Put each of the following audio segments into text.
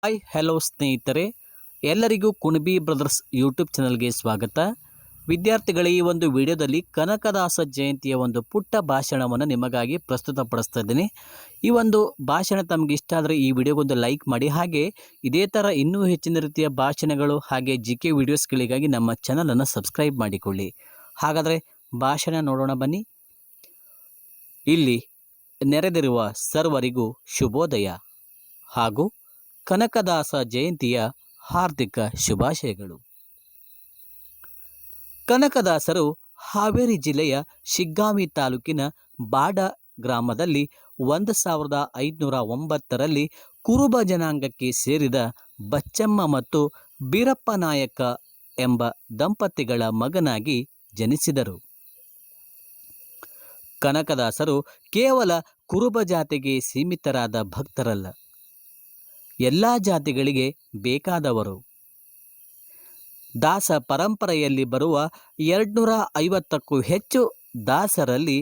Hi hello ಸ್ನೇಹಿತರೆ, ಎಲ್ಲರಿಗೂ Kunbi brothers YouTube ಚಾನಲ್ಗೆ ಸ್ವಾಗತ. ವಿದ್ಯಾರ್ಥಿಗಳ ಈ ಒಂದು ವಿಡಿಯೋದಲ್ಲಿ ಕನಕದಾಸ ಜಯಂತಿಯ ಒಂದು ಪುಟ್ಟ ಭಾಷಣವನ್ನು ನಿಮಗಾಗಿ ಪ್ರಸ್ತುತಪಡಿಸ್ತಾ ಇದ್ದೀನಿ. ಈ ಒಂದು ಭಾಷಣ ತಮಗೆ ಇಷ್ಟ ಆದರೆ ಈ ವಿಡಿಯೋಗೊಂದು ಲೈಕ್ ಮಾಡಿ. ಹಾಗೆ ಇದೇ ಥರ ಇನ್ನೂ ಹೆಚ್ಚಿನ ರೀತಿಯ ಭಾಷಣಗಳು ಹಾಗೆ GK ವಿಡಿಯೋಸ್ಗಳಿಗಾಗಿ ನಮ್ಮ ಚಾನಲನ್ನು ಸಬ್ಸ್ಕ್ರೈಬ್ ಮಾಡಿಕೊಳ್ಳಿ. ಹಾಗಾದರೆ ಭಾಷಣ ನೋಡೋಣ ಬನ್ನಿ. ಇಲ್ಲಿ ನೆರೆದಿರುವ ಸರ್ವರಿಗೂ ಶುಭೋದಯ ಹಾಗೂ ಕನಕದಾಸ ಜಯಂತಿಯ ಹಾರ್ದಿಕ ಶುಭಾಶಯಗಳು. ಕನಕದಾಸರು ಹಾವೇರಿ ಜಿಲ್ಲೆಯ ಶಿಗ್ಗಾಂವಿ ತಾಲೂಕಿನ ಬಾಡ ಗ್ರಾಮದಲ್ಲಿ 1509ರಲ್ಲಿ ಕುರುಬ ಜನಾಂಗಕ್ಕೆ ಸೇರಿದ ಬಚ್ಚಮ್ಮ ಮತ್ತು ಬೀರಪ್ಪ ನಾಯಕ ಎಂಬ ದಂಪತಿಗಳ ಮಗನಾಗಿ ಜನಿಸಿದರು. ಕನಕದಾಸರು ಕೇವಲ ಕುರುಬ ಜಾತಿಗೆ ಸೀಮಿತರಾದ ಭಕ್ತರಲ್ಲ, ಎಲ್ಲ ಜಾತಿಗಳಿಗೆ ಬೇಕಾದವರು. ದಾಸ ಪರಂಪರೆಯಲ್ಲಿ ಬರುವ 250ಕ್ಕೂ ಹೆಚ್ಚು ದಾಸರಲ್ಲಿ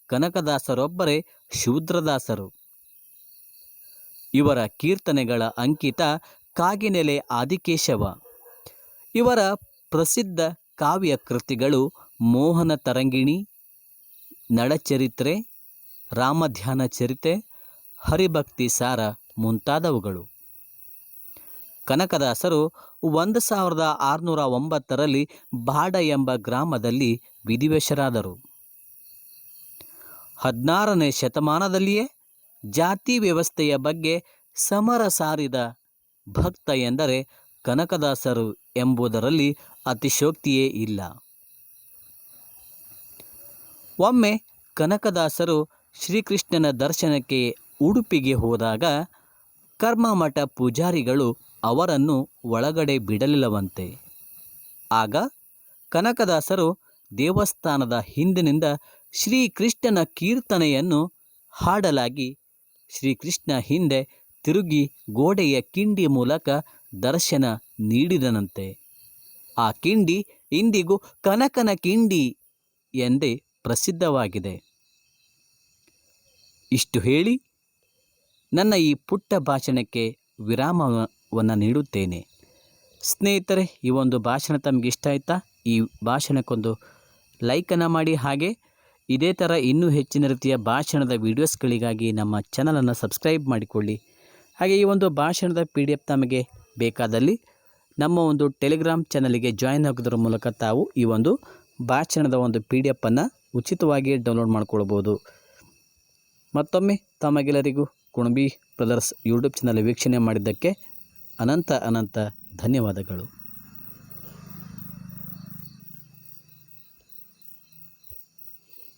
ಕನಕದಾಸರೊಬ್ಬರೇ ಶೂದ್ರದಾಸರು. ಇವರ ಕೀರ್ತನೆಗಳ ಅಂಕಿತ ಕಾಗಿನೆಲೆ ಆದಿಕೇಶವ. ಇವರ ಪ್ರಸಿದ್ಧ ಕಾವ್ಯ ಕೃತಿಗಳು ಮೋಹನ ತರಂಗಿಣಿ, ನಳಚರಿತ್ರೆ, ರಾಮಧ್ಯಾನ ಚರಿತೆ, ಹರಿಭಕ್ತಿ ಸಾರ ಮುಂತಾದವುಗಳು. ಕನಕದಾಸರು 1609ರಲ್ಲಿ ಬಾಡ ಎಂಬ ಗ್ರಾಮದಲ್ಲಿ ವಿಧಿವಶರಾದರು. 16ನೇ ಶತಮಾನದಲ್ಲಿಯೇ ಜಾತಿ ವ್ಯವಸ್ಥೆಯ ಬಗ್ಗೆ ಸಮರ ಸಾರಿದ ಭಕ್ತ ಎಂದರೆ ಕನಕದಾಸರು ಎಂಬುದರಲ್ಲಿ ಅತಿಶಯೋಕ್ತಿಯೇ ಇಲ್ಲ. ಒಮ್ಮೆ ಕನಕದಾಸರು ಶ್ರೀಕೃಷ್ಣನ ದರ್ಶನಕ್ಕೆ ಉಡುಪಿಗೆ ಹೋದಾಗ ಕರ್ಮಮಠ ಪೂಜಾರಿಗಳು ಅವರನ್ನು ಒಳಗಡೆ ಬಿಡಲಿಲ್ಲವಂತೆ. ಆಗ ಕನಕದಾಸರು ದೇವಸ್ಥಾನದ ಹಿಂದಿನಿಂದ ಶ್ರೀಕೃಷ್ಣನ ಕೀರ್ತನೆಯನ್ನು ಹಾಡಲಾಗಿ ಶ್ರೀಕೃಷ್ಣ ಹಿಂದೆ ತಿರುಗಿ ಗೋಡೆಯ ಕಿಂಡಿ ಮೂಲಕ ದರ್ಶನ ನೀಡಿದನಂತೆ. ಆ ಕಿಂಡಿ ಇಂದಿಗೂ ಕನಕನ ಕಿಂಡಿ ಎಂದೇ ಪ್ರಸಿದ್ಧವಾಗಿದೆ. ಇಷ್ಟು ಹೇಳಿ ನನ್ನ ಈ ಪುಟ್ಟ ಭಾಷಣಕ್ಕೆ ವಿರಾಮವನ್ನು ನೀಡುತ್ತೇನೆ. ಸ್ನೇಹಿತರೆ, ಈ ಒಂದು ಭಾಷಣ ತಮಗೆ ಇಷ್ಟ ಆಯಿತಾ? ಈ ಭಾಷಣಕ್ಕೊಂದು ಲೈಕನ್ನು ಮಾಡಿ. ಹಾಗೆ ಇದೇ ಥರ ಇನ್ನೂ ಹೆಚ್ಚಿನ ರೀತಿಯ ಭಾಷಣದ ವೀಡಿಯೋಸ್ಗಳಿಗಾಗಿ ನಮ್ಮ ಚಾನಲನ್ನು ಸಬ್ಸ್ಕ್ರೈಬ್ ಮಾಡಿಕೊಳ್ಳಿ. ಹಾಗೆ ಈ ಒಂದು ಭಾಷಣದ PDF ತಮಗೆ ಬೇಕಾದಲ್ಲಿ ನಮ್ಮ ಒಂದು ಟೆಲಿಗ್ರಾಮ್ ಚಾನಲಿಗೆ ಜಾಯಿನ್ ಆಗೋದ್ರ ಮೂಲಕ ತಾವು ಈ ಒಂದು ಭಾಷಣದ ಒಂದು PDF ಅನ್ನು ಉಚಿತವಾಗಿ ಡೌನ್ಲೋಡ್ ಮಾಡಿಕೊಳ್ಬೋದು. ಮತ್ತೊಮ್ಮೆ ತಮಗೆಲ್ಲರಿಗೂ ಕುಣಬಿ ಬ್ರದರ್ಸ್ ಯೂಟ್ಯೂಬ್ ಚಾನಲ್ ವೀಕ್ಷಣೆ ಮಾಡಿದ್ದಕ್ಕೆ ಅನಂತ ಧನ್ಯವಾದಗಳು.